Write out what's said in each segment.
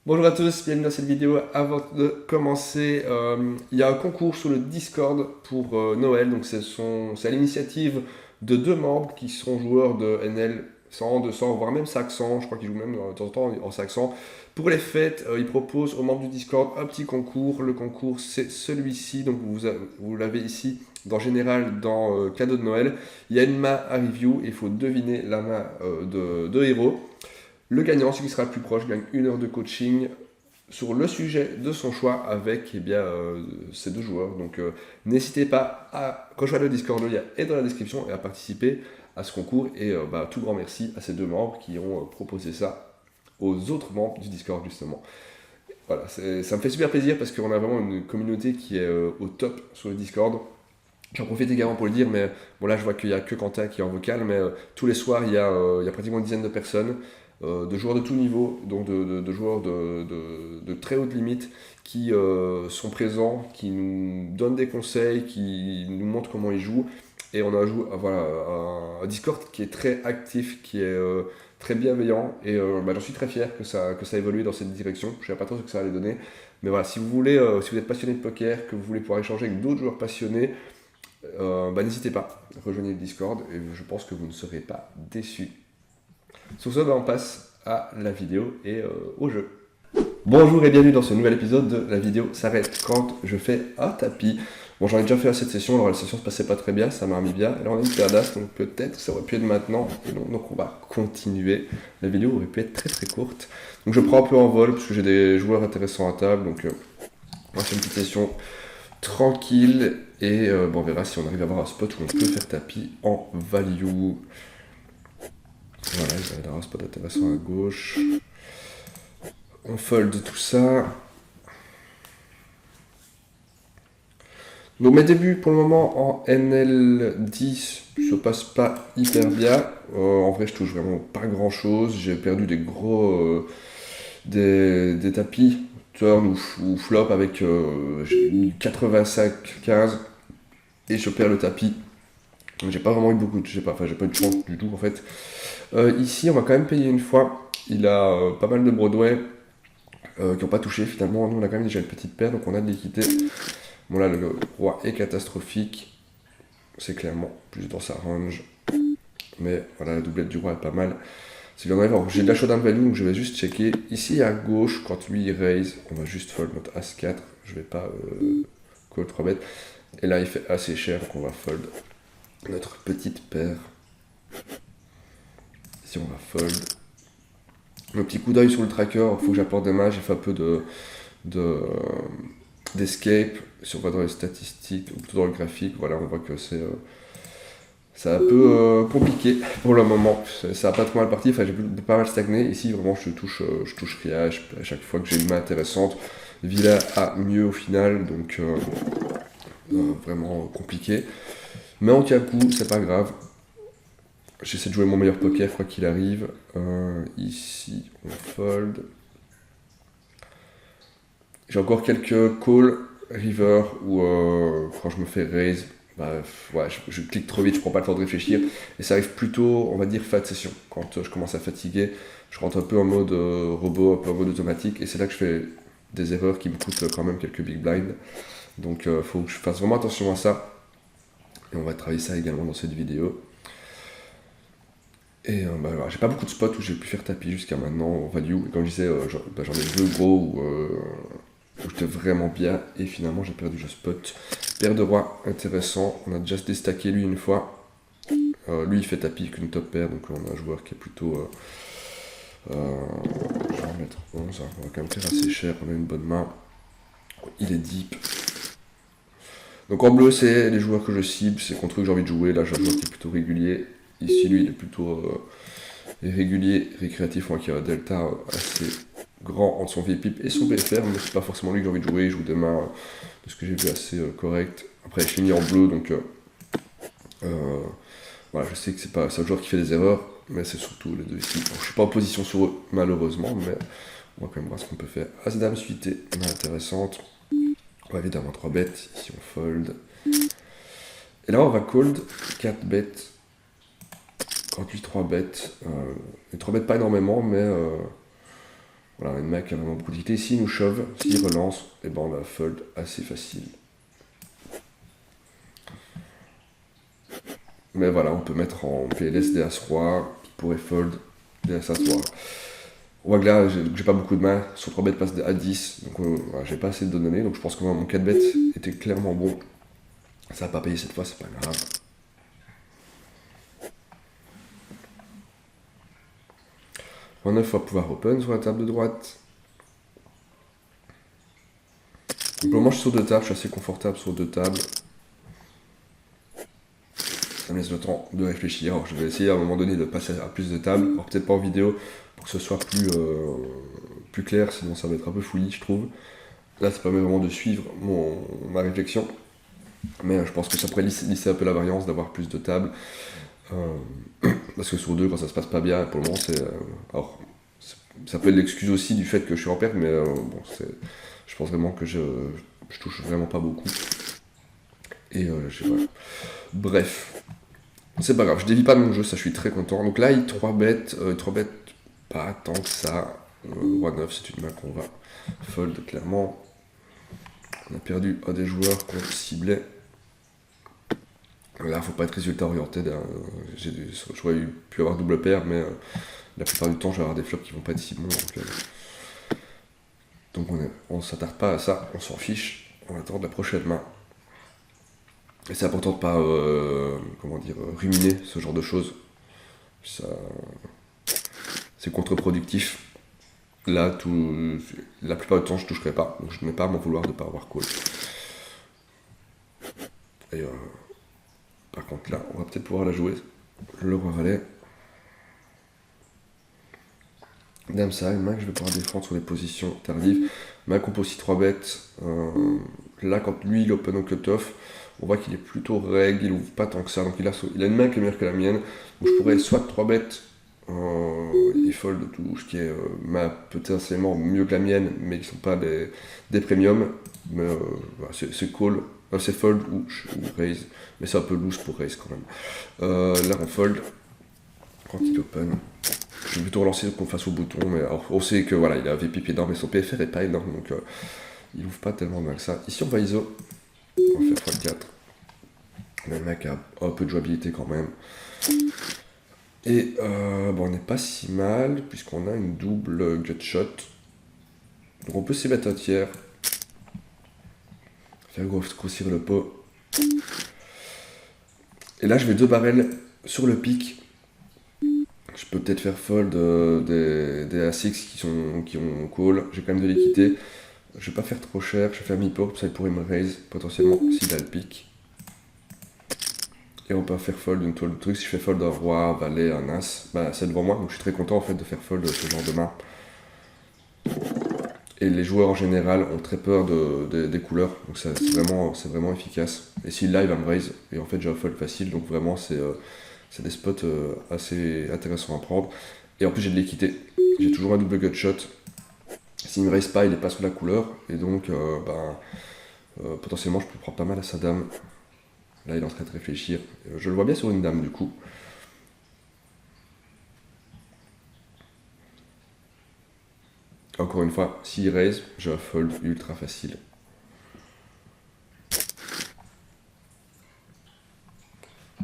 Bonjour à tous, bienvenue dans cette vidéo. Avant de commencer, il y a un concours sur le Discord pour Noël. Donc c'est à l'initiative de deux membres qui sont joueurs de NL 100, 200, voire même 500. Je crois qu'ils jouent même de temps en temps en 500. Pour les fêtes, ils proposent aux membres du Discord un petit concours. Le concours, c'est celui-ci. Donc vous l'avez ici dans général dans cadeau de Noël. Il y a une main à review et il faut deviner la main de héros. Le gagnant, celui qui sera le plus proche, gagne 1 heure de coaching sur le sujet de son choix avec ces deux joueurs. Donc n'hésitez pas à rejoindre le Discord, le lien est dans la description, et à participer à ce concours. Et tout grand merci à ces deux membres qui ont proposé ça aux autres membres du Discord justement. Voilà, ça me fait super plaisir parce qu'on a vraiment une communauté qui est au top sur le Discord. J'en profite également pour le dire, mais bon là je vois qu'il n'y a que Quentin qui est en vocal, mais tous les soirs il y a pratiquement une dizaine de personnes, de joueurs de tout niveau, donc de joueurs de très haute limite, qui sont présents, qui nous donnent des conseils, qui nous montrent comment ils jouent. Et on a voilà, un Discord qui est très actif, qui est très bienveillant, et j'en suis très fier que ça évolue dans cette direction. Je ne sais pas trop ce que ça va aller donner, mais voilà, si vous voulez, si vous êtes passionné de poker, que vous voulez pouvoir échanger avec d'autres joueurs passionnés, n'hésitez pas, rejoignez le Discord et je pense que vous ne serez pas déçus. Sur ce, on passe à la vidéo et au jeu. Bonjour et bienvenue dans ce nouvel épisode de la vidéo s'arrête quand je fais un tapis. Bon, j'en ai déjà fait à cette session, alors la session se passait pas très bien, ça m'a remis bien. Là on a une paire d'as, donc peut-être ça aurait pu être maintenant. Et donc on va continuer. La vidéo aurait pu être très très courte. Donc je prends un peu en vol parce que j'ai des joueurs intéressants à table. Donc on va faire une petite session tranquille et on verra si on arrive à avoir un spot où on peut faire tapis en value. Voilà, il va y avoir un spot intéressant à gauche. On fold tout ça. Donc mes débuts pour le moment en NL10 se passent pas hyper bien. En vrai je touche vraiment pas grand chose. J'ai perdu des gros des tapis turn ou flop avec 85-15 et je perds le tapis. J'ai pas vraiment eu beaucoup de... j'ai pas eu de chance du tout en fait. Ici on va quand même payer une fois. Il a pas mal de Broadway qui n'ont pas touché finalement. Nous on a quand même déjà une petite paire donc on a de l'équité. Bon là le roi est catastrophique. C'est clairement plus dans sa range. Mais voilà la doublette du roi est pas mal. J'ai de la showdown value donc je vais juste checker. Ici à gauche quand lui il raise on va juste fold notre As-4. Je vais pas call 3 bêtes. Et là il fait assez cher donc on va fold notre petite paire. Ici on va fold. Le petit coup d'œil sur le tracker, il faut que j'apporte des mains, j'ai fait un peu d'escape. Si on va dans les statistiques, ou plutôt dans le graphique, voilà, on voit que c'est un peu compliqué pour le moment. Ça n'a pas trop mal parti, enfin j'ai pas mal stagné. Ici vraiment je touche rien à chaque fois que j'ai une main intéressante. Villa a mieux au final, donc vraiment compliqué. Mais en tient le coup, c'est pas grave. J'essaie de jouer mon meilleur poker quoi qu'il arrive. Ici, on fold. J'ai encore quelques calls, river, où quand je me fais raise, ouais, je clique trop vite, je prends pas le temps de réfléchir. Et ça arrive plutôt, on va dire, fin de session. Quand je commence à fatiguer, je rentre un peu en mode robot, un peu en mode automatique. Et c'est là que je fais des erreurs qui me coûtent quand même quelques big blinds. Donc il faut que je fasse vraiment attention à ça. Et on va travailler ça également dans cette vidéo. Et voilà, j'ai pas beaucoup de spots où j'ai pu faire tapis jusqu'à maintenant en value. Et comme je disais, j'en ai deux gros où j'étais vraiment bien. Et finalement, j'ai perdu le spot. Paire de rois, intéressant. On a déjà déstacké lui une fois. Lui, il fait tapis avec une top paire. Donc on a un joueur qui est plutôt... je vais en mettre 11. Hein. On va quand même faire assez cher. On a une bonne main. Il est deep. Donc en bleu, c'est les joueurs que je cible. C'est contre eux que j'ai envie de jouer. Là, j'ai un joueur qui est plutôt régulier. Ici, lui, il est plutôt régulier, récréatif, qui a un delta assez grand entre son VPIP et son BFR, mais c'est pas forcément lui que j'ai envie de jouer. Il joue des mains, de ce que j'ai vu, assez correct. Après, je finis en bleu, donc voilà, je sais que c'est un joueur qui fait des erreurs, mais c'est surtout les deux ici. Donc, je suis pas en position sur eux, malheureusement, mais on va quand même voir ce qu'on peut faire. As-Dame suité, main intéressante. On va évidemment 3 bêtes, ici on fold. Et là, on va cold 4 bêtes. Quand lui 3 bêtes, et 3 bêtes pas énormément, mais Voilà, le mec a vraiment beaucoup d'utilité. S'il nous shove, s'il relance, et ben on a fold assez facile. Mais voilà, on peut mettre en PLS des As-Roi, qui pourrait fold des As-Roi. On voit que là, j'ai pas beaucoup de mains. Sur 3 bêtes passe à 10, donc voilà, j'ai pas assez de données. Donc je pense que mon 4 bêtes était clairement bon. Ça va pas payer cette fois, c'est pas grave. Roi 9 va pouvoir open sur la table de droite. Donc, pour le moment, je suis sur 2 tables, je suis assez confortable sur 2 tables. Ça me laisse le temps de réfléchir. Alors, je vais essayer à un moment donné de passer à plus de tables. Alors peut-être pas en vidéo pour que ce soit plus clair, sinon ça va être un peu fouillis, je trouve. Là, ça permet vraiment de suivre ma réflexion. Mais je pense que ça pourrait lisser un peu la variance d'avoir plus de tables. Parce que sur 2, quand ça se passe pas bien, pour le moment, alors, ça peut être l'excuse aussi du fait que je suis en perte, mais bon, je pense vraiment que je touche vraiment pas beaucoup. Et voilà. Bref, c'est pas grave, je dévie pas de mon jeu, ça je suis très content. Donc là, il 3 bêtes, pas tant que ça. Roi 9, c'est une main qu'on va fold clairement. On a perdu un des joueurs qu'on ciblait. Là, faut pas être résultat orienté. J'aurais pu avoir double paire, mais la plupart du temps, je vais avoir des flops qui vont pas être si bons. Donc on s'attarde pas à ça, on s'en fiche. On attend la prochaine main. Et c'est important de pas ruminer ce genre de choses. C'est contre-productif. Là, la plupart du temps, je toucherai pas. Donc je ne mets pas à m'en vouloir de ne pas avoir call. Et par contre, là, on va peut-être pouvoir la jouer. Le roi valet. Dame ça, une main que je vais pouvoir défendre sur les positions tardives. Main compo aussi 3 bêtes. Là, quand lui, il open au cut-off, on voit qu'il est plutôt règle, il ouvre pas tant que ça. Donc il a une main qui est meilleure que la mienne. Donc je pourrais soit 3 bêtes et fold de touche, qui est potentiellement mieux que la mienne, mais qui sont pas des premiums. Mais voilà, c'est call. C'est fold ou raise. Mais c'est un peu loose pour raise quand même. Là, on fold quand il open. Je vais plutôt relancer qu'on fasse au bouton, mais alors, on sait que voilà, il a VP énorme, mais son PFR est pas énorme, donc il ouvre pas tellement mal que ça. Ici on va ISO, on va faire x4. Le mec a un peu de jouabilité quand même. Et bon, on n'est pas si mal, puisqu'on a une double gut shot. Donc on peut s'y mettre un tiers. Faire grossir le pot. Et là je vais 2 barrels sur le pic. Je peux peut-être faire fold des A6 qui ont call. J'ai quand même de l'équité. Je vais pas faire trop cher. Je vais faire mi-pot. Ça il pourrait me raise potentiellement s'il a le pic. Et on peut faire fold une toile de truc. Si je fais fold un roi, un valet, un as, bah c'est devant moi. Donc je suis très content en fait de faire fold ce genre de main. Et les joueurs en général ont très peur des couleurs. Donc c'est vraiment efficace. Et s'il là il va me raise. Et en fait j'ai un fold facile. Donc vraiment c'est des spots assez intéressants à prendre. Et en plus j'ai de l'équité. J'ai toujours un double gut shot. S'il ne me raise pas, il n'est pas sur la couleur. Et donc potentiellement je peux prendre pas mal à sa dame. Là il est en train de réfléchir. Je le vois bien sur une dame du coup. Encore une fois, s'il raise, j'ai un fold ultra facile.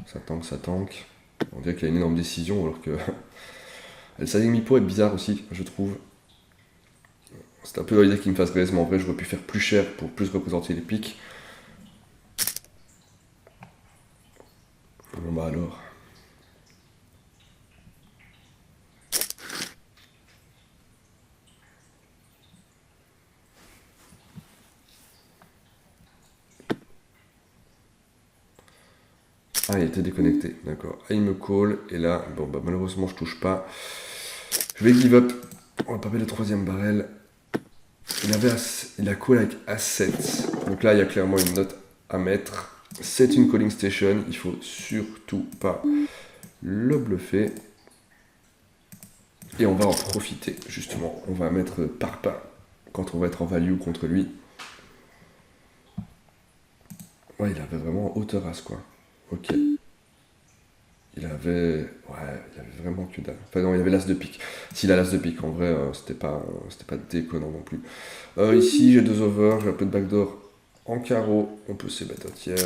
Ça tank. On dirait qu'il y a une énorme décision alors que... Le sizing mi-pot est bizarre aussi, je trouve. C'est un peu l'idée qu'il me fasse raise, mais en vrai j'aurais pu faire plus cher pour plus représenter les pics. Bon bah alors... Ah, il était déconnecté, d'accord. Ah, il me call, et là, bon, bah, malheureusement, je touche pas. Je vais give up. On va pas mettre le troisième barrel. Il a call avec A7. Donc là, il y a clairement une note à mettre. C'est une calling station. Il faut surtout pas le bluffer. Et on va en profiter, justement. On va mettre par pas quand on va être en value contre lui. Ouais, il avait vraiment hauteur as, quoi. Ok. il avait vraiment que dalle. Enfin non, il y avait l'as de pique. S'il a l'as de pique, en vrai, c'était pas déconnant non plus. Ici, j'ai 2 overs, j'ai un peu de backdoor en carreau. On peut se mettre un tiers.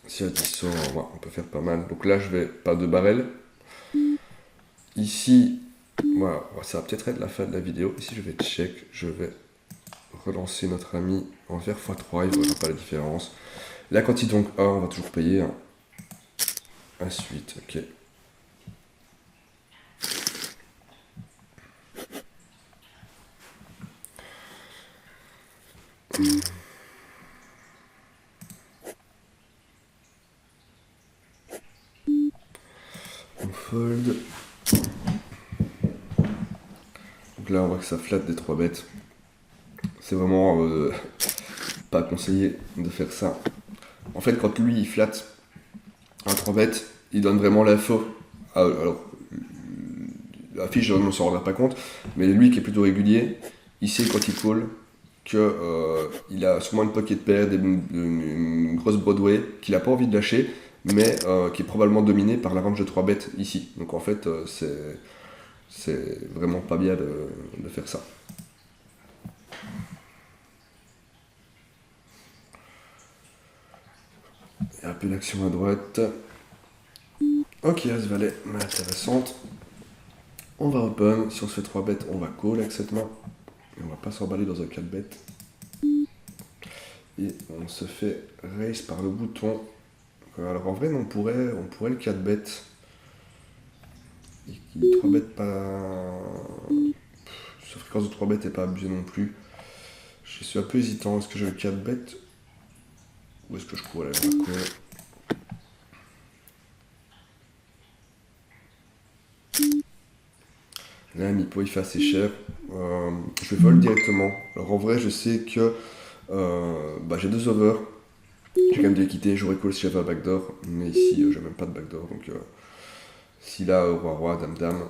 Si à 10 sort, ouais, on peut faire pas mal. Donc là, je vais pas de barrel. Ici, voilà, ça va peut-être être la fin de la vidéo. Ici, je vais check, je vais relancer notre ami en faire x3, il ne verra pas la différence. Là, quand il donc A, on va toujours payer un suite, ok. On fold. Donc là, on voit que ça flatte des 3 bêtes. C'est vraiment pas conseillé de faire ça. En fait, quand lui, il flatte un 3 bêtes, il donne vraiment l'info. Alors, la fiche, on ne s'en rendra pas compte, mais lui qui est plutôt régulier, il sait quand il call qu'il a sûrement une pocket pair, une grosse Broadway, qu'il n'a pas envie de lâcher, mais qui est probablement dominé par la range de 3 bêtes ici. Donc en fait, c'est vraiment pas bien de faire ça. Il y a un peu d'action à droite. Ok, As-Valet, main intéressante. On va open, si on se fait 3 bêtes, on va call avec cette main. Et on va pas s'emballer dans un 4 bêtes. Et on se fait raise par le bouton. Alors en vrai, on pourrait le 4 bêtes. Et 3 bêtes pas. Sa fréquence de 3 bêtes n'est pas abusée non plus. Je suis un peu hésitant. Est-ce que je vais 4 bêtes ou est-ce que je cours à la call? Là, Mipo il fait assez cher. Je vais fold directement. Alors en vrai, je sais que j'ai 2 overs. J'ai quand même de l'équité. J'aurais call si j'avais un backdoor. Mais ici, j'ai même pas de backdoor. Donc si là, roi-roi, dame-dame,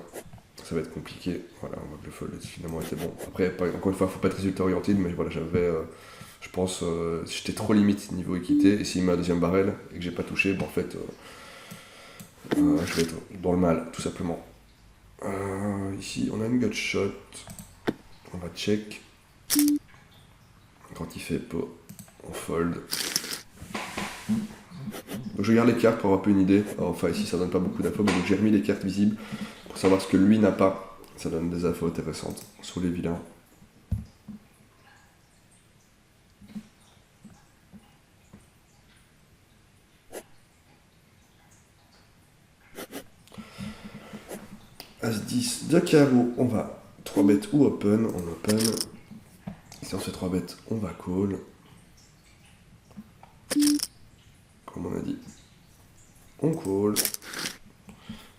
ça va être compliqué. Voilà, on voit que le fold finalement était bon. Après, encore une fois, faut pas être résultat orienté. Mais voilà, j'avais. Je pense j'étais trop limite niveau équité. Et s'il met un deuxième barrel et que j'ai pas touché, en fait, je vais être dans le mal, tout simplement. Ici, on a une gut shot. On va check. Quand il fait pot, on fold. Donc je regarde les cartes pour avoir un peu une idée. Alors, enfin, ici, ça donne pas beaucoup d'infos, mais donc j'ai remis les cartes visibles pour savoir ce que lui n'a pas. Ça donne des infos intéressantes sur les vilains. As-10 de carreau, on va 3 bêtes ou open. On open. Si on fait 3 bêtes, on va call. Comme on a dit. On call.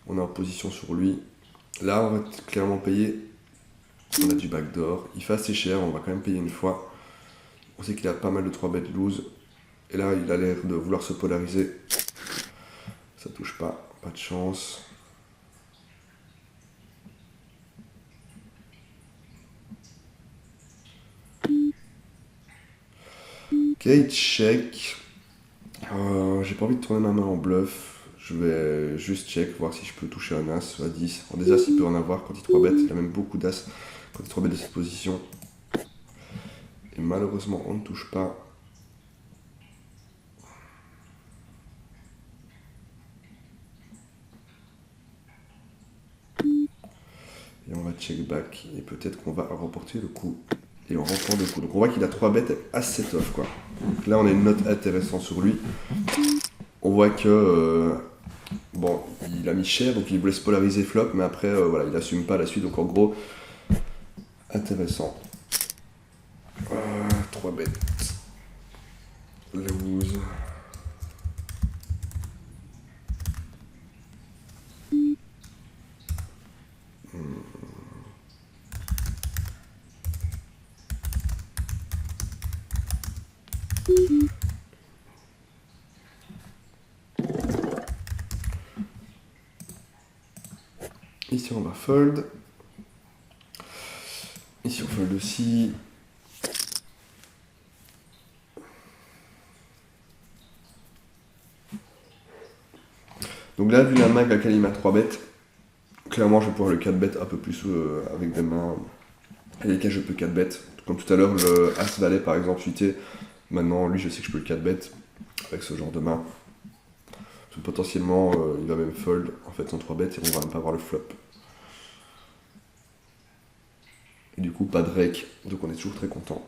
On est en position sur lui. Là, on va clairement payer. On a du backdoor. Il fait assez cher, on va quand même payer une fois. On sait qu'il a pas mal de 3 bêtes loose. Et là, il a l'air de vouloir se polariser. Ça touche pas, pas de chance. Ok, check. J'ai pas envie de tourner ma main en bluff. Je vais juste check, voir si je peux toucher un as à 10. En des as, il peut en avoir quand il 3 bêtes. Il a même beaucoup d'as quand il 3 bêtes de cette position. Et malheureusement, on ne touche pas. Et on va check back. Et peut-être qu'on va remporter le coup. Et on remporte le coup. Donc on voit qu'il a 3 bêtes à 7 off, quoi. Donc là, on a une note intéressante sur lui. On voit que bon, il a mis cher, donc il voulait se polariser flop, mais après, voilà, il assume pas la suite, donc en gros, intéressant. 3 bêtes. Lose. Ici, on va fold. Ici, on fold aussi. Donc là, vu la main avec laquelle il m'a 3 bêtes, clairement je vais pouvoir le 4 bêtes un peu plus avec des mains avec lesquelles je peux 4 bêtes. Comme tout à l'heure, le As Valet par exemple suité, maintenant lui je sais que je peux le 4 bêtes avec ce genre de main. Parce que potentiellement il va même fold en fait en 3 bêtes et on va même pas voir le flop. Et du coup pas de rake, donc on est toujours très content.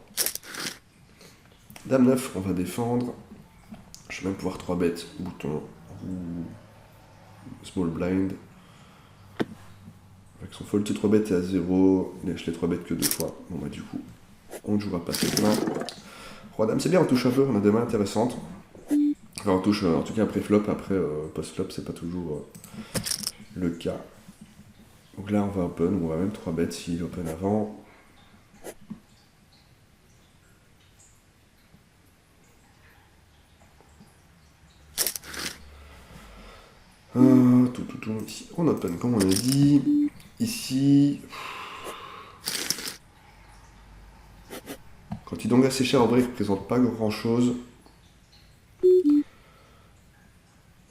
Dame 9, on va défendre. Je vais même pouvoir 3 bêtes, bouton ou small blind. Avec son fold, 3 bêtes est à 0, il lâche les 3 bêtes que 2 fois. Bon bah du coup, on ne jouera pas cette main. Roi dame, c'est bien, on touche un peu, on a des mains intéressantes. Enfin, on touche en tout cas après flop, après post-flop, c'est pas toujours le cas. Donc là, on va open, on va même 3 bêtes s'il open avant. Ici, on open comme on a dit. Ici, quand il dongue assez cher, en vrai, il ne représente pas grand chose.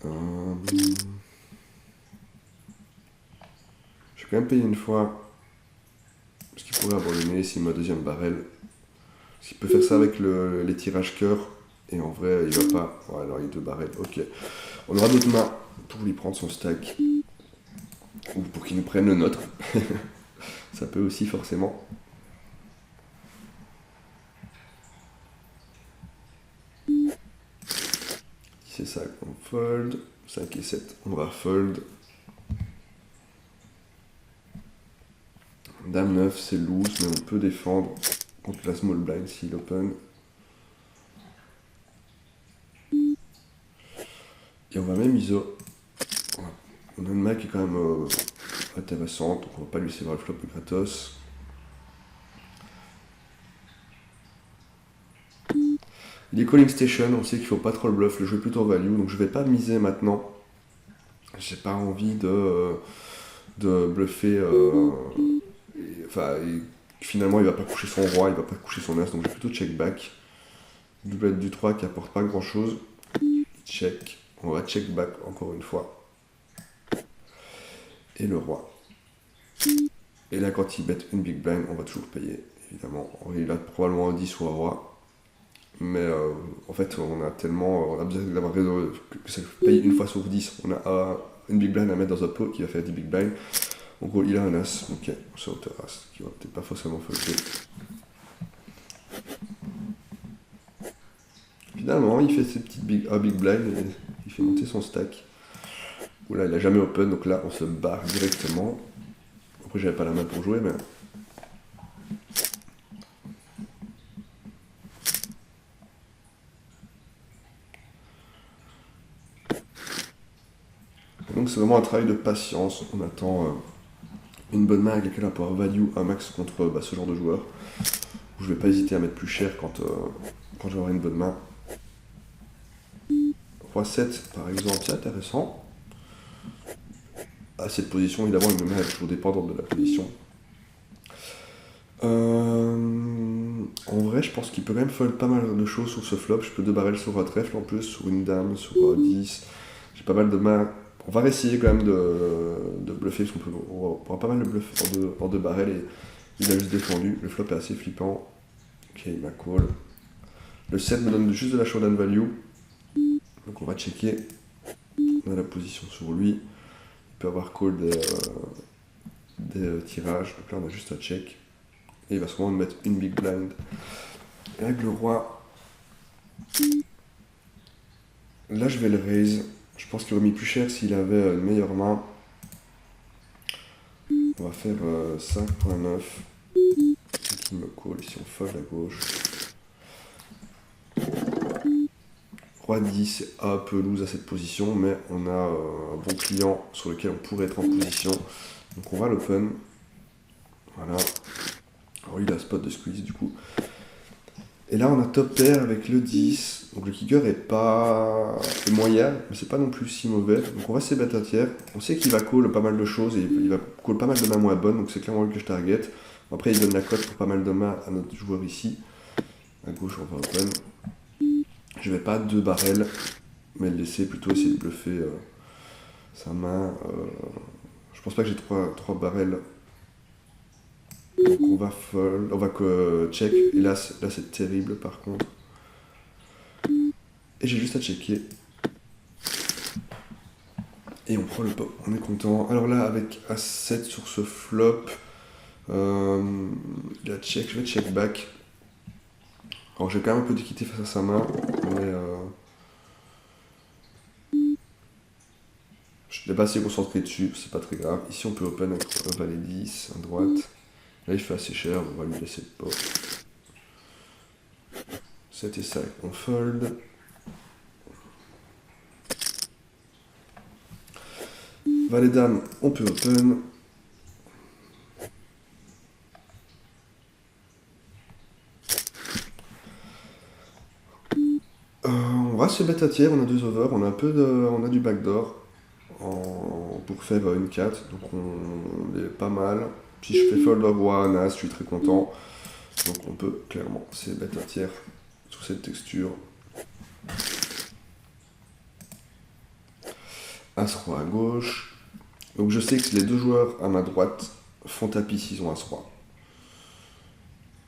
Je vais quand même payer une fois. Parce qu'il pourrait abandonner s'il met deuxième barrel. Parce qu'il peut faire ça avec les tirages cœur. Et en vrai, il va pas. Ouais, alors il y a 2 barrels. Ok. On aura d'autres mains pour lui prendre son stack. Ou pour qu'il nous prenne le nôtre. Ça peut aussi forcément. C'est ça qu'on fold. 5 et 7, on va fold. Dame 9, c'est loose, mais on peut défendre contre la small blind s'il open. Et on va même ISO. On a une main qui est quand même intéressante, donc on va pas lui laisser voir le flop gratos. Il est calling station, on sait qu'il faut pas trop le bluff, le jeu est plutôt value, donc je vais pas miser maintenant. J'ai pas envie de bluffer. Finalement, il va pas coucher son roi, il va pas coucher son as, donc je vais plutôt check back. Doublette du 3 qui apporte pas grand chose. Check. On va check back encore une fois. Et le roi. Et là, quand il bet une big blind, on va toujours payer, évidemment. Il a probablement un 10 ou un roi. Mais en fait, on a besoin d'avoir raison que ça paye une fois sur 10. On a une big blind à mettre dans un pot qui va faire 10 big blind. En gros, il a un as, ok, sur hauteur as, qui va peut-être pas forcément folder. Finalement, il fait ses petites big blind et il fait monter son stack. Oula, il a jamais open, donc là, on se barre directement. Après, j'avais pas la main pour jouer, mais... Donc c'est vraiment un travail de patience. On attend une bonne main avec laquelle on va pouvoir value un max contre ce genre de joueur. Je vais pas hésiter à mettre plus cher quand je vais avoir une bonne main. Roi 7 par exemple, c'est intéressant. À cette position, évidemment, une main est toujours dépendante de la position. En vrai, je pense qu'il peut quand même fold pas mal de choses sur ce flop. Je peux 2 barrels sur un trèfle en plus, sur une dame, sur 10. J'ai pas mal de mains. On va essayer quand même de bluffer, parce qu'on pourra pas mal le bluffer en 2 barrels et il a juste défendu. Le flop est assez flippant. Ok, il m'a call. Le 7 me donne juste de la showdown value. Donc on va checker. On a la position sur lui. Il peut avoir call des tirages. Donc là on a juste à check. Et il va sûrement me mettre une big blind. Et avec le roi, là je vais le raise. Je pense qu'il aurait mis plus cher s'il avait une meilleure main. On va faire 5.9. Qui me call ici on fold à gauche. Roi 10 c'est un peu loose à cette position, mais on a un bon client sur lequel on pourrait être en position. Donc on va l'open. Voilà. Alors il a spot de squeeze du coup. Et là on a top pair avec le 10. Donc le kicker est moyen, mais c'est pas non plus si mauvais. Donc on va se bet un tiers. On sait qu'il va call pas mal de choses et il va call pas mal de mains moins bonnes, donc c'est clairement lui que je target. Après il donne la cote pour pas mal de mains à notre joueur ici. À gauche on va open. Je vais pas 2 barrels, mais le laisser plutôt essayer de bluffer sa main. Je pense pas que j'ai trois barrels. Donc on va fold, on va check. Et là c'est terrible par contre. Et j'ai juste à checker. Et on prend le pot, on est content. Alors là, avec As7 sur ce flop, il a check, je vais check back. Alors j'ai quand même un peu d'équité face à sa main, mais je n'ai pas assez concentré dessus, c'est pas très grave. Ici on peut open avec un valet 10 à droite. Là il fait assez cher, on va lui laisser le pot. 7 et 5, on fold. Valet dame, on peut open. On va se bet à tiers, on a 2 over, on a du backdoor pour faire une 4, donc on est pas mal. Si je fais fold au roi, As, je suis très content. Donc on peut clairement se bet à tiers sous cette texture. As roi à gauche. Donc je sais que les 2 joueurs à ma droite font tapis s'ils ont As roi.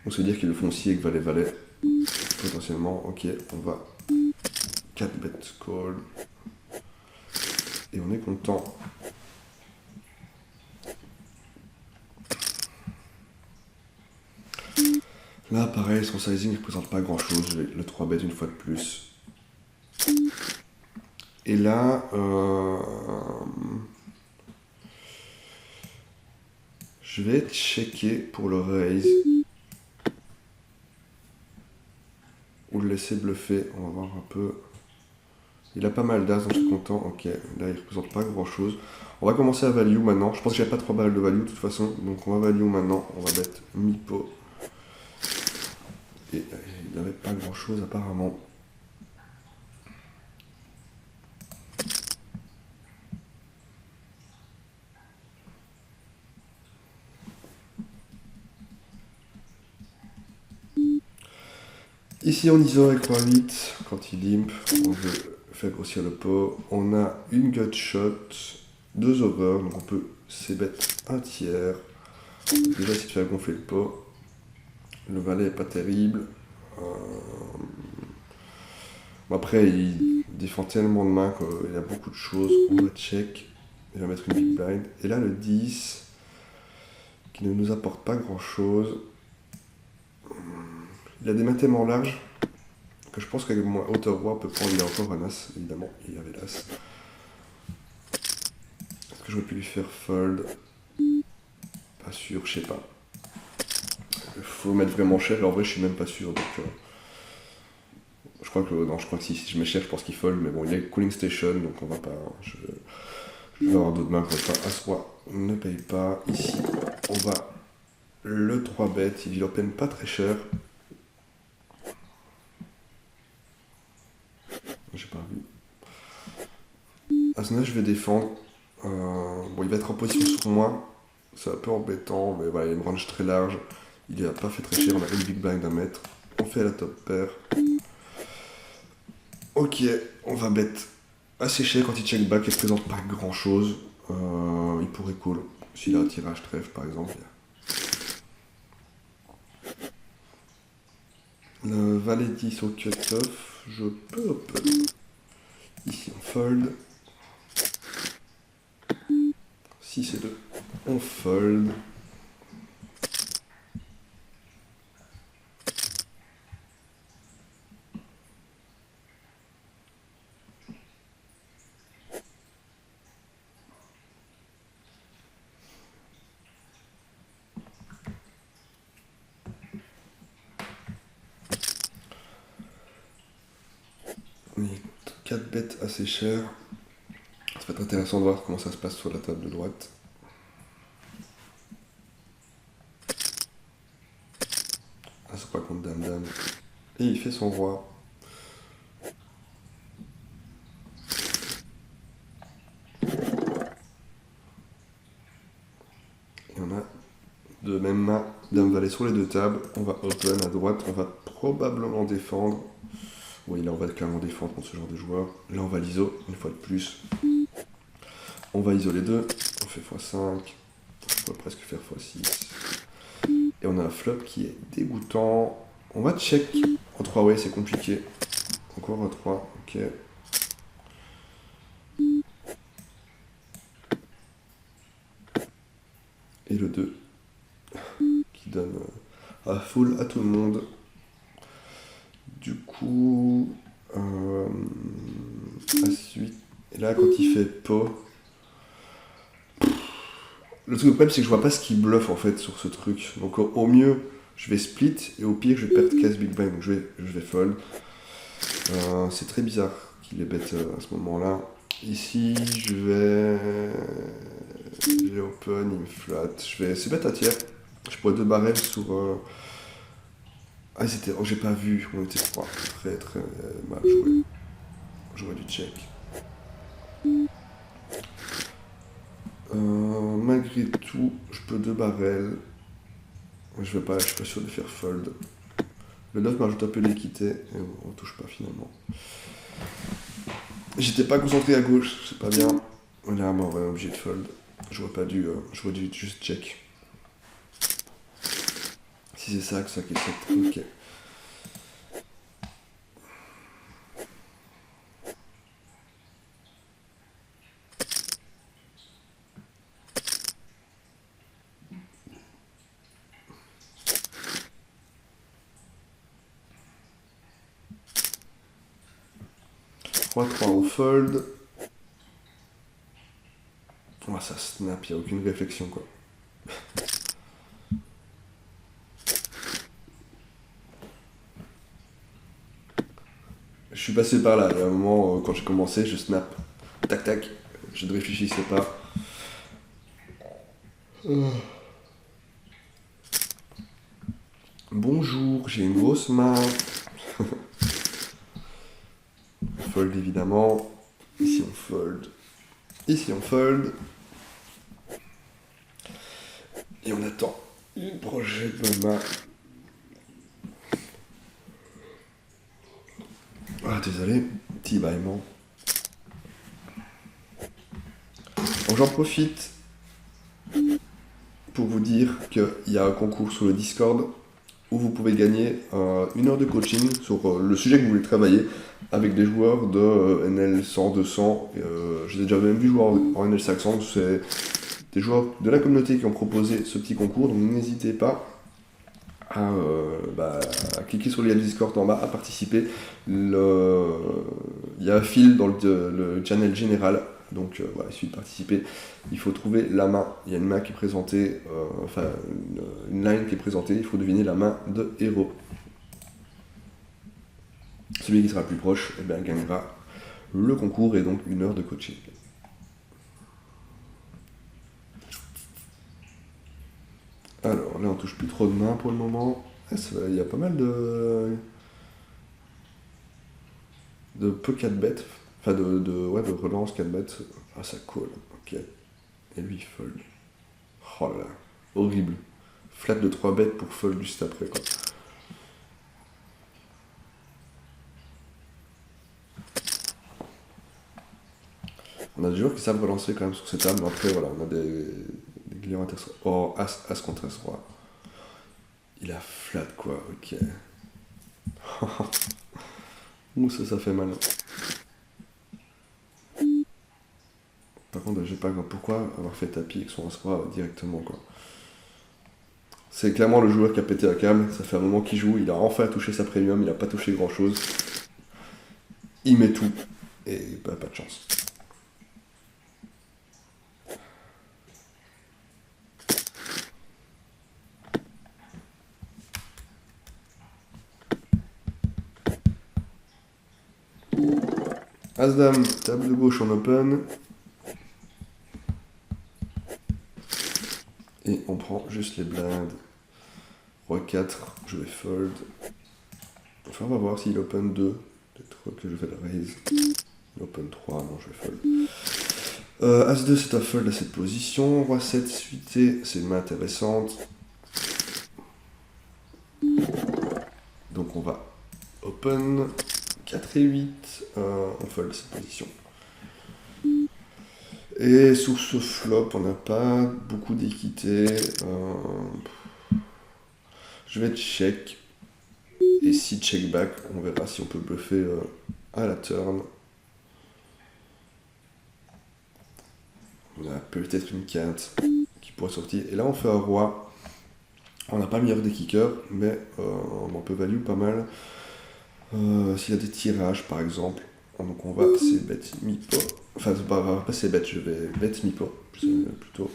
Donc ça veut dire qu'ils le font aussi avec valet valet. Potentiellement, ok, on va 4 bet call. Et on est content. Là, pareil, son sizing ne représente pas grand chose. Je vais le 3 bet une fois de plus. Et là, je vais checker pour le raise. Ou le laisser bluffer. On va voir un peu. Il a pas mal d'as, donc je suis content. Ok, là il représente pas grand chose. On va commencer à value maintenant. Je pense que j'avais pas 3 balles de value de toute façon. Donc on va value maintenant. On va mettre mi-pot. Et il n'avait pas grand chose apparemment. Ici on ISO avec roi 8. Quand il limp, on veut faire grossir le pot. On a une gut shot, 2 over. Donc on peut c-bet un tiers. Déjà essayer de faire gonfler le pot. Le valet est pas terrible. Après, il défend tellement de mains qu'il y a beaucoup de choses. On va check. Il va mettre une big blind. Et là, le 10, qui ne nous apporte pas grand chose. Il a des mains tellement larges que je pense qu'avec mon hauteur roi, peut prendre. Il a encore un as, évidemment. Il avait l'as. Est-ce que j'aurais pu lui faire fold? Pas sûr, je sais pas. Il faut mettre vraiment cher. En vrai, je suis même pas sûr. Donc, je crois que si je mets cher, je pense qu'il fold. Mais bon, il est cooling station, donc on va pas. Je vais avoir d'autres mains comme ça. As-roi ne paye pas. Ici, on va le 3 bet. Il open pas très cher. J'ai pas vu. As-9, je vais défendre. Bon, il va être en position sur moi. C'est un peu embêtant, mais voilà, il y a une range très large. Il a pas fait très cher. On a une big blind à mettre. On fait la top pair. Ok, on va bet assez cher quand il check back. Il ne présente pas grand chose. Il pourrait call. S'il a un tirage trèfle par exemple. Le valet 10 au cut-off. Je peux open. Ici on fold. 6 et 2. On fold. On est 4 bêtes assez chères. Ça va être intéressant de voir comment ça se passe sur la table de droite. As-roi contre dame-dame. Et il fait son roi. Et on a de même main dame-valet sur les 2 tables. On va open à droite. On va probablement défendre. Oui, là on va clairement défendre contre ce genre de joueur. Là on va l'ISO une fois de plus. On va isoler 2, on fait x5, on pourrait presque faire x6. Et on a un flop qui est dégoûtant. On va check en 3 way, c'est compliqué. Encore un 3, ok. Et le 2 qui donne à full à tout le monde. Du coup, As8. Et là, quand il fait pot, le truc de problème, c'est que je vois pas ce qu'il bluffe en fait sur ce truc. Donc au mieux, je vais split et au pire, je vais perdre casse big blind. Donc je vais fold. C'est très bizarre qu'il les bête à ce moment-là. Ici, je vais open, il me flatte. Je vais c'est bête à tiers. Je pourrais 2 barrels sur. Ah, c'était. Oh, j'ai pas vu. On était 3. Très très mal joué. J'aurais dû check. Malgré tout, je peux 2 barrels. Je suis pas sûr de faire fold. Le 9 m'ajoute un peu l'équité et on touche pas finalement. J'étais pas concentré à gauche, c'est pas bien. Là, on va obligé de fold. J'aurais dû juste check. Si c'est ça, que ça qui est ok. Trois 3 on fold. Oh, ça snap, y a aucune réflexion quoi. Je suis passé par là, il y a un moment quand j'ai commencé, je snap. Tac tac, je ne réfléchissais pas. Bonjour, j'ai une grosse main. On fold évidemment. Ici on fold. Ici on fold. Et on attend une prochaine main. Ah désolé, petit bâillement. Donc j'en profite pour vous dire qu'il y a un concours sur le Discord où vous pouvez gagner 1 heure de coaching sur le sujet que vous voulez travailler avec des joueurs de NL 100, 200. Je les ai déjà même vu jouer en NL 500. C'est des joueurs de la communauté qui ont proposé ce petit concours. Donc n'hésitez pas à cliquer sur le lien du Discord en bas, à participer. Il y a un fil dans le channel général. Donc voilà, il suffit de participer. Il faut trouver la main. Il y a une main qui est présentée, une line qui est présentée. Il faut deviner la main de héros. Celui qui sera le plus proche gagnera le concours et donc 1 heure de coaching. Alors là, on touche plus trop de mains pour le moment. Il y a pas mal de peu 4 bêtes. Enfin, de relance 4 bêtes. Ah, ça colle. Ok. Et lui, il fold. Oh là là. Horrible. Flat de 3 bêtes pour fold juste après, quoi. On a des joueurs qui savent relancer quand même sur cette table. Après, voilà, on a des clients intéressants. Oh, As contre As-Roi. Il a flat, quoi. Ok. Ouh, ça fait mal. Par contre, je sais pas pourquoi avoir fait tapis avec son As-Roi directement, quoi. C'est clairement le joueur qui a pété un câble. Ça fait un moment qu'il joue. Il a enfin touché sa premium. Il a pas touché grand chose. Il met tout. Et bah, pas de chance. As-Dame, table de gauche en open. Et on prend juste les blindes. Roi 4, je vais fold. Enfin, on va voir s'il open 2. Peut-être que je vais le raise. Il open 3, non, je vais fold. As-2, c'est un fold à cette position. Roi 7, suité, c'est une main intéressante. Donc on va open 4 et 8. On fold cette position. Et sur ce flop, on n'a pas beaucoup d'équité. Je vais check. Et si check back, on verra si on peut bluffer à la turn. On a peut-être une quinte qui pourrait sortir. Et là, on fait un roi. On n'a pas le meilleur des kickers, mais on en peut value pas mal. S'il y a des tirages, par exemple. Donc on va c-bet mi-pot. Enfin, pas c-bet, je vais bet mi-pot. Plutôt.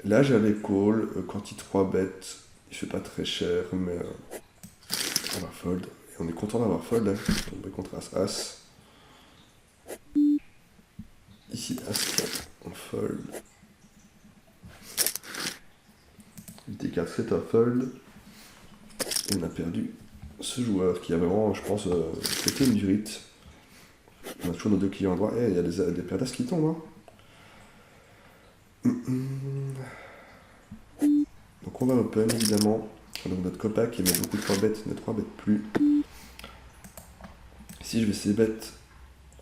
Là, j'avais call. Quand il 3-bet, il fait pas très cher, mais on va fold. Et on est content d'avoir fold. Hein. Tomber contre As-As. Ici, As-4, on fold. 8-4, c'est un fold. Et on a perdu ce joueur qui a vraiment, je pense, pété une durite. On a toujours nos deux clients à droite. Il y a des paires d'As qui tombent. Hein. Donc on va open, évidemment. Donc notre copain qui met beaucoup de 3-bet ne 3-bet plus. Ici, je vais c-bet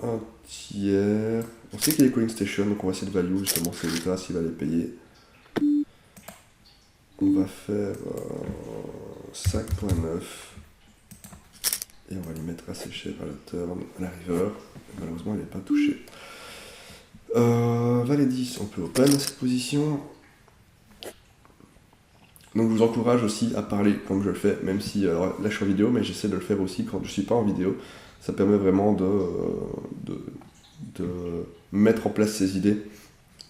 un tiers. On sait qu'il y a des calling station, donc on va essayer de value, justement, c'est l'état s'il va les payer. On va faire 5.9. Et on va lui mettre assez cher à la turn, à la river. Malheureusement, il n'est pas touché. Valet 10, on peut open cette position. Donc je vous encourage aussi à parler comme je le fais, même si alors là je suis en vidéo, mais j'essaie de le faire aussi quand je suis pas en vidéo. Ça permet vraiment de mettre en place ses idées,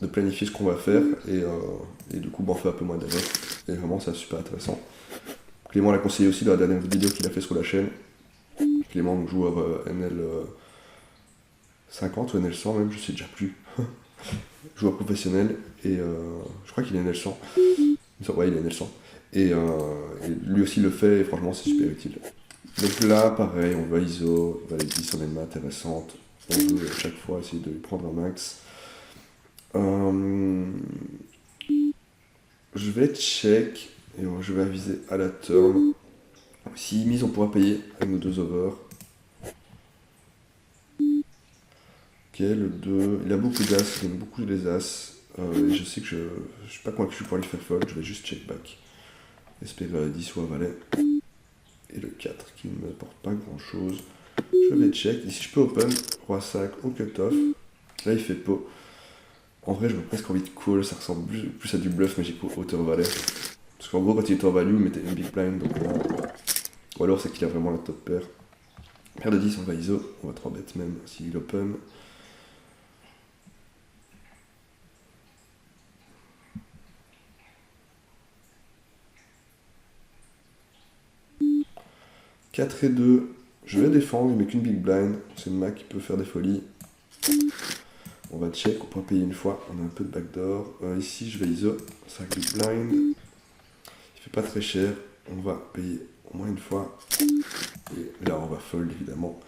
de planifier ce qu'on va faire, et du coup on fait un peu moins d'erreurs. Et vraiment c'est super intéressant. Clément l'a conseillé aussi dans la dernière vidéo qu'il a fait sur la chaîne. Clément, donc joueur NL 50 ou NL 100 même, je sais déjà plus. Joueur professionnel, et je crois qu'il est NL 100. Ouais, il est NL 100. Et lui aussi le fait, et franchement c'est super utile. Donc là, pareil, on va ISO, valet 10, on a une main intéressante. On veut à chaque fois essayer de lui prendre un max. Je vais check, et je vais aviser à la turn. S'il mise, on pourra payer avec nos 2 over. Ok, le 2, il a beaucoup d'as, il aime beaucoup les as. Et je sais que je suis pas convaincu pour lui faire fold, je vais juste check back. Espérer 10 ou un valet. Et le 4 qui ne me porte pas grand chose. Je vais check. Ici je peux open, roi 5 au cut-off. Là il fait pot. En vrai j'aurais presque envie de call, ça ressemble plus à du bluff, mais j'ai hauteur valet. Parce qu'en gros quand il est en value, il mettait une big blind, donc là, ou alors c'est qu'il a vraiment la top paire. Paire de 10 on va ISO, on va 3 bet même s'il open. « 4 et 2, je vais défendre, il met qu'une big blind, c'est une main qui peut faire des folies. On va check, on pourra payer une fois, on a un peu de backdoor. Ici je vais ISO, 5 big blind, il fait pas très cher, on va payer au moins une fois. Et là on va fold évidemment.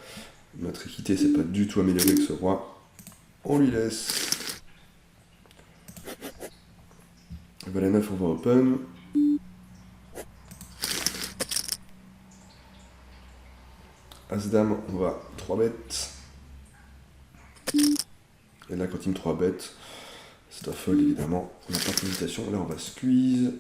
Notre équité s'est pas du tout améliorée avec ce roi. On lui laisse. Valet 9 on va open. As-Dame, on va 3 bêtes. Et là, quand il me 3 bêtes, c'est un fold évidemment. On n'a pas d'hésitation. Là, on va squeeze.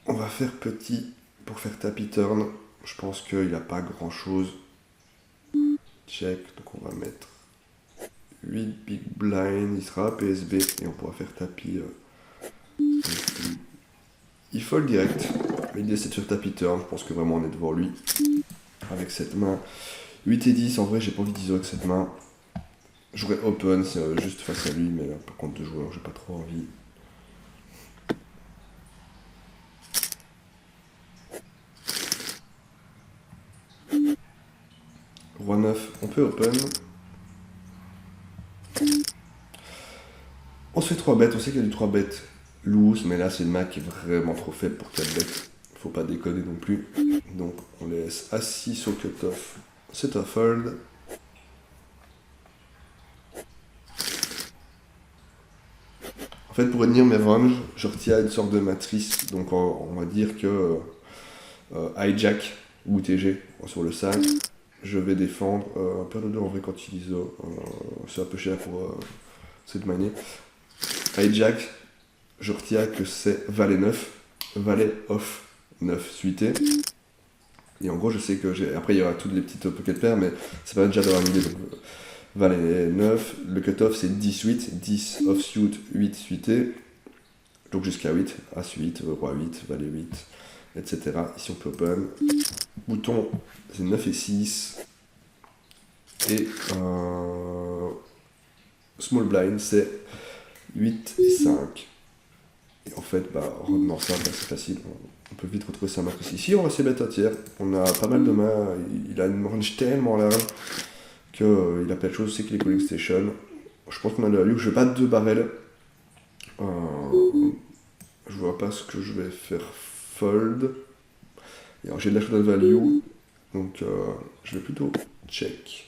On va faire petit pour faire tapis turn. Je pense qu'il n'a pas grand chose. Check. Donc, on va mettre 8 big blind. Il sera à PSB et on pourra faire tapis. Il fold direct. L'idée c'est de faire tapis turn, je pense que vraiment on est devant lui. Avec cette main. 8 et 10, en vrai j'ai pas envie d'ISO avec cette main. J'aurais open juste face à lui, mais là, par contre 2 joueurs, j'ai pas trop envie. Roi 9, on peut open. On se fait 3 bêtes, on sait qu'il y a du 3 bêtes loose, mais là c'est une main qui est vraiment trop faible pour 4 bêtes. Faut pas déconner non plus. Donc on laisse assis au cut-off. C'est un fold. En fait, pour tenir mes ranges, je retiens une sorte de matrice. Donc on va dire que hijack, ou TG sur le 5. Je vais défendre paire de 2 en vrai quand il ISO. C'est un peu cher pour cette manière. Hijack, je retiens que c'est valet 9, valet off 9 suité. Et en gros, je sais que j'ai. Après, il y aura toutes les petites pocket pairs, mais ça permet déjà d'avoir une idée. Donc, valet 9, le cutoff c'est 10 8, 10 off suit, 8 suité. Donc jusqu'à 8, As 8, Roi 8, Valet 8, etc. Ici on peut open. Bouton c'est 9 et 6. Et small blind c'est 8 et 5. Et en fait, revenant ça, c'est facile. On peut vite retrouver sa marque ici. Ici on va essayer mettre un tiers. On a pas mal de mains. Il a une range tellement large qu'il a plein de choses. Je sais qu'il est calling station. Je pense qu'on a le value. Je vais pas 2 barrels. Je vois pas ce que je vais faire fold. Et alors j'ai de la showdown value, donc je vais plutôt check.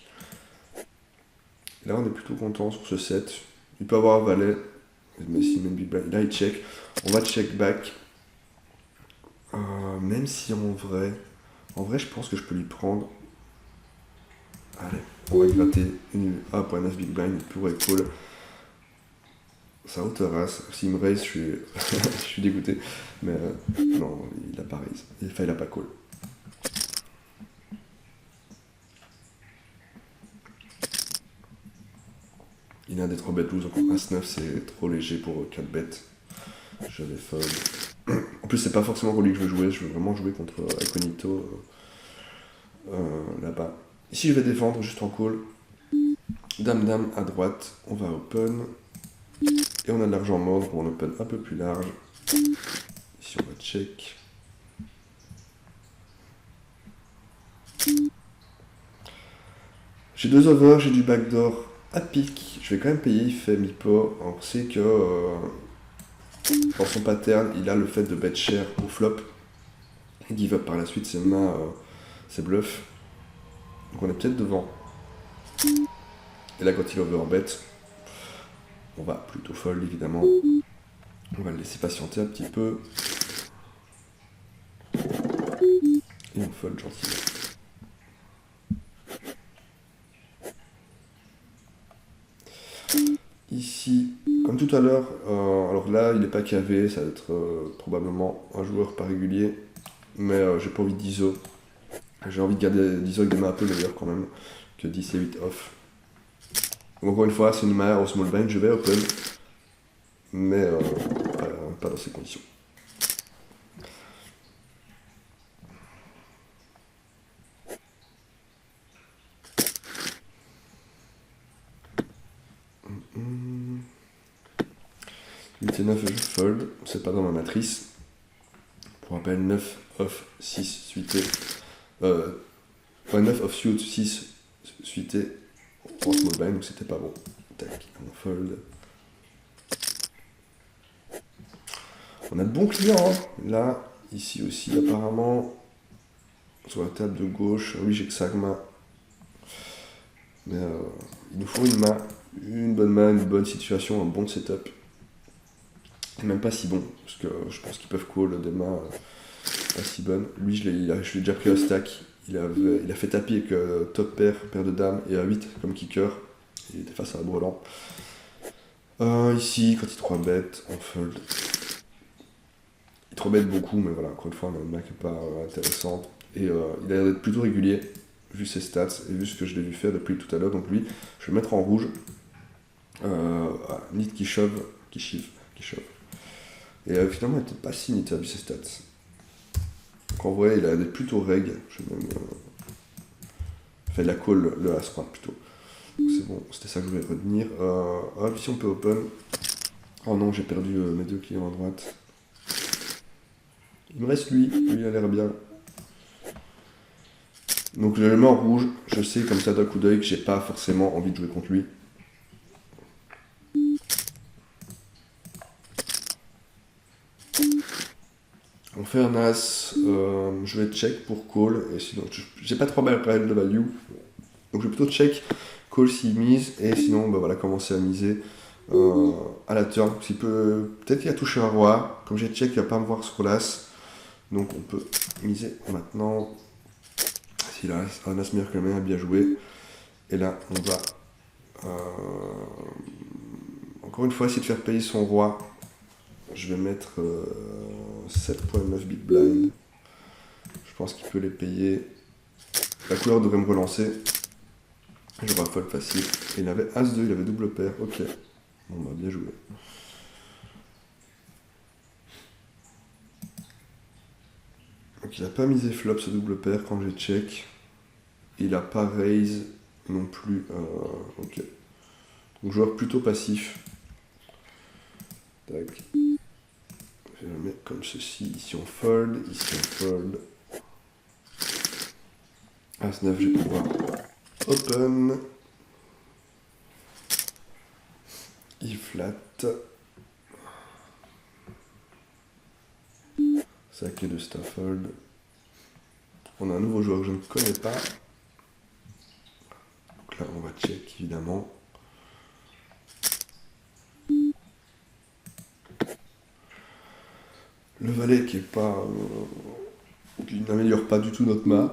Et là on est plutôt content sur ce set. Il peut avoir un valet, mais s'il met une big blind, là il check. On va check back. Même si en vrai je pense que je peux lui prendre. Allez, on va gratter une 1.9 big blind, il pourrait call. Ça haute-race, s'il me raise, je suis dégoûté. Mais non, il a pas raise. Enfin, il a pas call. Il a des 3 bêtes loose, donc As-9 c'est trop léger pour 4 bêtes. Je vais fold. En plus, c'est pas forcément pour lui que je veux jouer, je veux vraiment jouer contre Incognito là-bas. Ici, je vais défendre juste en call. Dame-dame à droite, on va open. Et on a de l'argent mort, donc on open un peu plus large. Ici, on va check. J'ai 2 over, j'ai du backdoor à pique. Je vais quand même payer, il fait mi-pot. On sait que dans son pattern, il a le fait de bet cher au flop. Et give up par la suite, ses mains, ses bluffs. Donc on est peut-être devant. Et là, quand il overbet, on va plutôt fold évidemment. On va le laisser patienter un petit peu. Et on fold gentiment. Ici, comme tout à l'heure, alors là il n'est pas KV, ça va être probablement un joueur pas régulier, mais j'ai pas envie d'ISO. J'ai envie de garder d'ISO avec des mains un peu meilleures quand même que 10 et 8 off. Donc, encore une fois, c'est une main au small blind, je vais open, mais pas dans ces conditions. Mmh. 8 et 9 je fold, c'est pas dans ma matrice. Pour rappel, 9 off 6 suité. 9 off suit 6 suité en small blind, donc c'était pas bon. Tac, on fold. On a de bons clients, hein. Là, ici aussi apparemment, sur la table de gauche, oui j'ai que 5 mains. Mais il nous faut une bonne main, une bonne situation, un bon setup. Et même pas si bon, parce que je pense qu'ils peuvent call des mains pas si bonnes. Lui, je l'ai déjà pris au stack. Il a fait tapis avec top pair, paire de dames et à 8 comme kicker. Il était face à un brelan. Ici, quand il 3 bêtes, on fold. Il 3 bêtes beaucoup, mais voilà, encore une fois, on a une main qui n'est pas intéressante. Et il a l'air d'être plutôt régulier, vu ses stats et vu ce que je l'ai vu faire depuis tout à l'heure. Donc lui, je vais le mettre en rouge. Nid qui shove. Et finalement, il n'était pas si nid, vu ses stats. Donc en vrai, il a l'air d'être plutôt reg. Je vais même fait la call, le As-3 plutôt. C'est bon, c'était ça que je voulais retenir. Hop, ici on peut open. Oh non, j'ai perdu mes 2 clients à droite. Il me reste lui il a l'air bien. Donc je le mets en rouge, je sais comme ça d'un coup d'œil que j'ai pas forcément envie de jouer contre lui. On fait un As, je vais check pour call, et sinon j'ai pas 3 balles de value. Donc je vais plutôt check, call s'il mise, et sinon voilà, commencer à miser à la turn. Peut-être qu'il a touché un roi, comme j'ai check, il va pas me voir sur l'As. Donc on peut miser maintenant. Si là, un as meilleur que le mien, bien joué. Et là, on va encore une fois essayer de faire payer son roi. Je vais mettre 7.9 big blind. Je pense qu'il peut les payer. La couleur devrait me relancer. J'aurai un fold facile. Et il avait As-2, il avait double paire. Ok. Bon bah bien joué. Donc il n'a pas misé flop ce double paire quand j'ai check. Il n'a pas raise non plus. Ok. Donc joueur plutôt passif. Tac. Je vais le mettre comme ceci. Ici on fold, ici on fold. As-9, je vais pouvoir open. Il flat. Sac de Stafford. On a un nouveau joueur que je ne connais pas. Donc là, on va check évidemment. Le valet qui est pas. Qui n'améliore pas du tout notre main.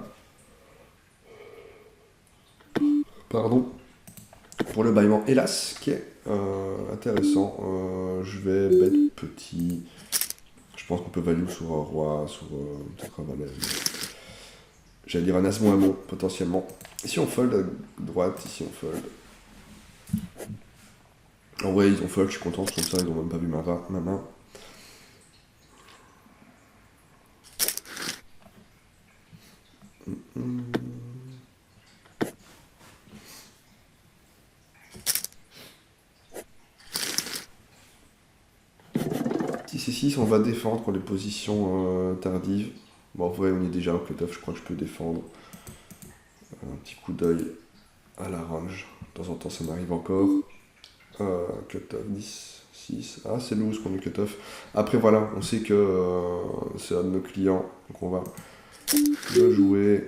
Pardon. Pour le bâillement, hélas, qui est intéressant. Je vais bet petit. Je pense qu'on peut value sur un roi, sur peut-être un valet. J'allais dire un as moins bon, potentiellement. Ici on fold à droite, ici on fold. En vrai, ils ont fold, je suis content, comme ça, ils n'ont même pas vu ma main. Si c'est 6, on va défendre pour les positions tardives. Bon, en vrai, on est déjà au cutoff, je crois que je peux défendre. Un petit coup d'œil à la range. De temps en temps, ça m'arrive encore. Cutoff 10, 6. Ah, c'est loose qu'on est cutoff. Après, voilà, on sait que c'est un de nos clients. Donc, on va le jouer.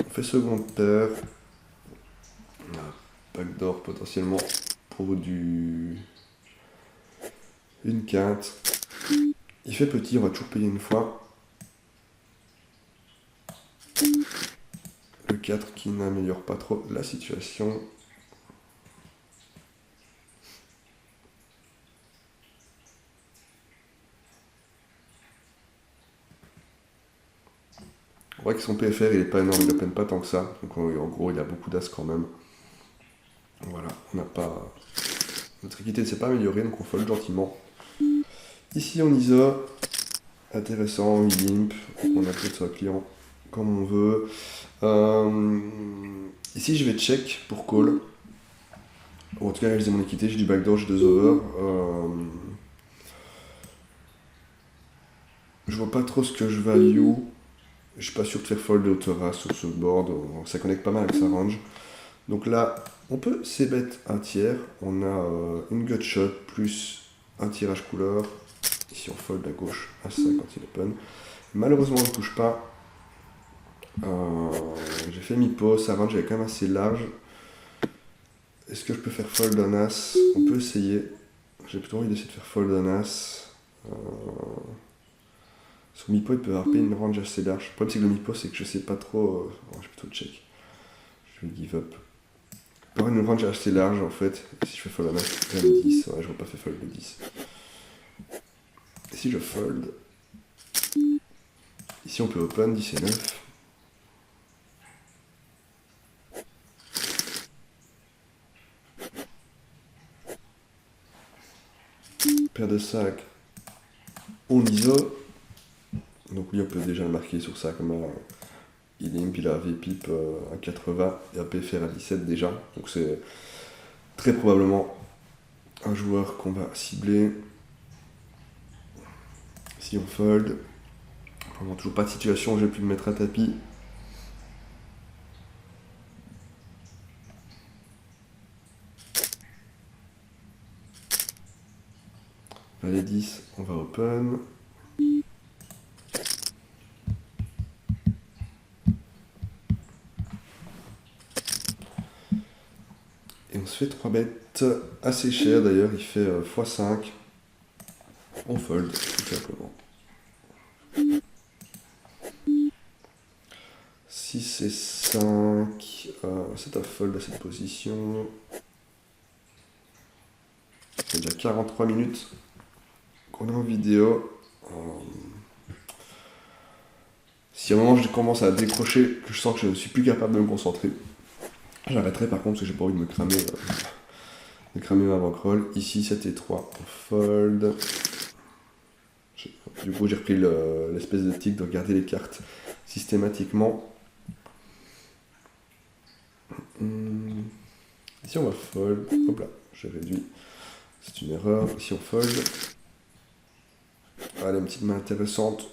On fait seconde paire. On a backdoor potentiellement pour une quinte. Il fait petit, on va toujours payer une fois. Le 4 qui n'améliore pas trop la situation. On voit que son PFR il est pas énorme, il ne peine pas tant que ça. Donc en gros il a beaucoup d'as quand même. Voilà, on n'a pas. Notre équité ne s'est pas améliorée, donc on fold gentiment. Ici on ISO. Intéressant, il limp. On a peut-être un client comme on veut. Ici je vais check pour call. En tout cas réaliser mon équité, j'ai du backdoor, j'ai 2 over. Je vois pas trop ce que je value. Je suis pas sûr de faire fold de hauteur sur ce board. Ça connecte pas mal avec sa range. Donc là, on peut c-bet un tiers. On a une gut shot plus un tirage couleur. Ici on fold à gauche à 5 quand il open. Malheureusement on ne touche pas. J'ai fait mi-pot, sa range est quand même assez large. Est-ce que je peux faire fold d'un as? On peut essayer. J'ai plutôt envie d'essayer de faire fold d'un as. Sur mi-pot il peut avoir une range assez large. Le problème c'est que le mi-pot c'est que je sais pas trop. Je vais plutôt check. Je vais give up. Pour une range assez large en fait, si je fais fold un as, c'est un 10, ouais, je vois pas fait fold le 10. Et si je fold, ici on peut open 10 et 9. Paire de sac, on ISO. Donc oui on peut déjà le marquer sur ça comme un limp, il a V-pip à 80 et un PFR à 17 déjà. Donc c'est très probablement un joueur qu'on va cibler. Si on fold, vraiment toujours pas de situation où j'ai pu le mettre à tapis. Valet 10, on va open. Et on se fait 3 bêtes assez cher d'ailleurs, il fait x5. On fold, tout simplement. 6 et 5. C'est à fold à cette position. Il y a déjà 43 minutes qu'on est en vidéo. Si à un moment je commence à décrocher, que je sens que je ne suis plus capable de me concentrer, j'arrêterai par contre parce que j'ai pas envie de me cramer ma bankroll. Ici 7 et 3 on fold. Du coup j'ai repris l'espèce de tic de regarder les cartes systématiquement. Ici on va fold. Hop là, j'ai réduit. C'est une erreur. Ici on fold. Allez, une petite main intéressante.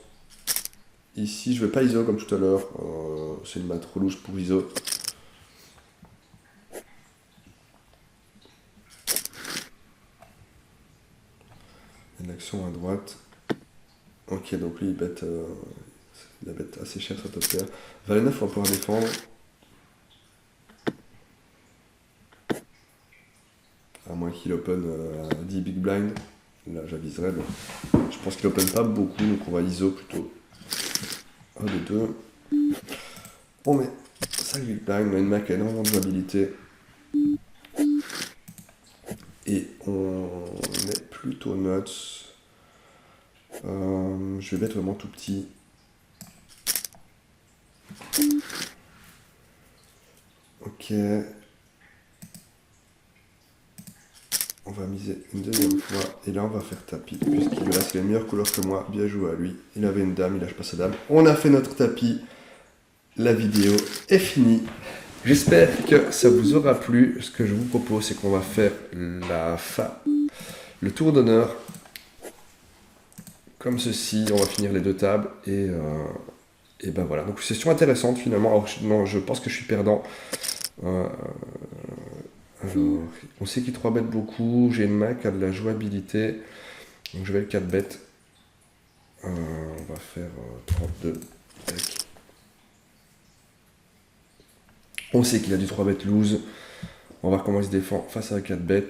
Ici je vais pas ISO comme tout à l'heure. C'est une main trop loose pour ISO. Il y a une action à droite. Ok, donc lui il bête assez cher sa top pair. Valet 9 on va pouvoir défendre. À moins qu'il open à 10 big blind. Là j'aviserai. Je pense qu'il open pas beaucoup, donc on va ISO plutôt. 1 de 2. On met 5 big blind, on a une main qui a énormément de jouabilité. Et on est plutôt nuts. Je vais mettre vraiment tout petit. Ok. On va miser une deuxième fois. Et là, on va faire tapis. Puisqu'il lui reste les meilleures couleurs que moi. Bien joué à lui. Il avait une dame, il lâche pas sa dame. On a fait notre tapis. La vidéo est finie. J'espère que ça vous aura plu. Ce que je vous propose, c'est qu'on va faire le tour d'honneur. Comme ceci. On va finir les deux tables. Et ben voilà. Donc, session intéressante finalement. Alors, non, je pense que je suis perdant. Alors, on sait qu'il 3 bet beaucoup, j'ai une main qui a de la jouabilité, donc je vais le 4 bet. On va faire 32. On sait qu'il a du 3 bet loose, on va voir comment il se défend face à un 4 bet.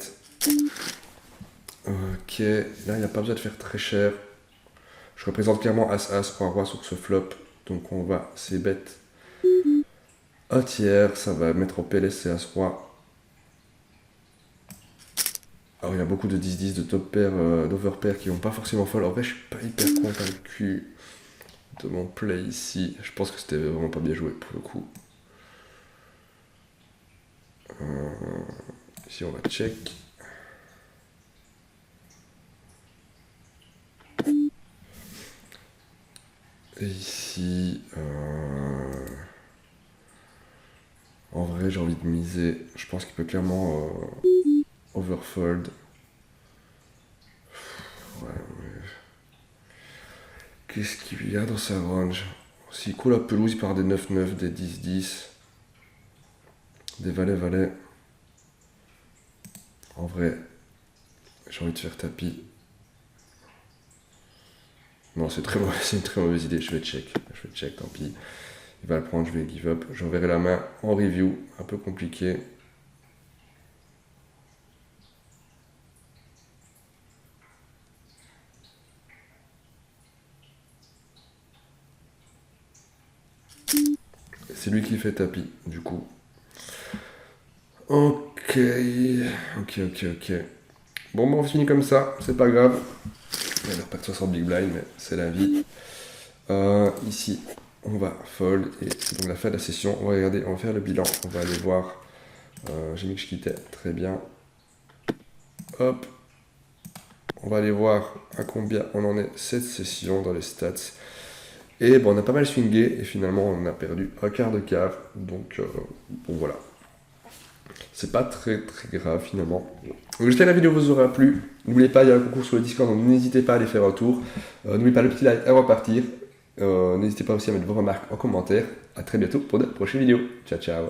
Ok, là il n'y a pas besoin de faire très cher. Je représente clairement As-As, Roi-Roi sur ce flop, donc on va c-bet un tiers, ça va mettre au PLS et As-Roi. Alors il y a beaucoup de 10-10, de top pair, d'overpair qui vont pas forcément fold. En vrai je suis pas hyper convaincu de mon play ici. Je pense que c'était vraiment pas bien joué pour le coup. Ici on va check. Et ici... en vrai j'ai envie de miser. Je pense qu'il peut clairement overfold. Ouais, mais... Qu'est-ce qu'il y a dans sa range? S'il coule la pelouse, il part des 9-9, des 10-10, des valets-valets. En vrai, j'ai envie de faire tapis. Non, c'est très mauvais, c'est une très mauvaise idée. Je vais check, tant pis. Il va le prendre, je vais give up. J'enverrai la main en review, un peu compliqué. C'est lui qui fait tapis, du coup. Ok. Bon, on finit comme ça, c'est pas grave. Il va perdre 60 big blind, mais c'est la vie. Ici, on va fold, et c'est donc la fin de la session. On va regarder, on va faire le bilan, on va aller voir. J'ai mis que je quittais, très bien. Hop. On va aller voir à combien on en est cette session dans les stats. Et bon, on a pas mal swingé, et finalement on a perdu un quart de cave. Donc, bon voilà. C'est pas très grave finalement. Donc j'espère que la vidéo vous aura plu. N'oubliez pas, il y a un concours sur le Discord, donc n'hésitez pas à aller faire un tour. N'oubliez pas le petit like avant de partir. N'hésitez pas aussi à mettre vos remarques en commentaire. A très bientôt pour de prochaines vidéos. Ciao ciao.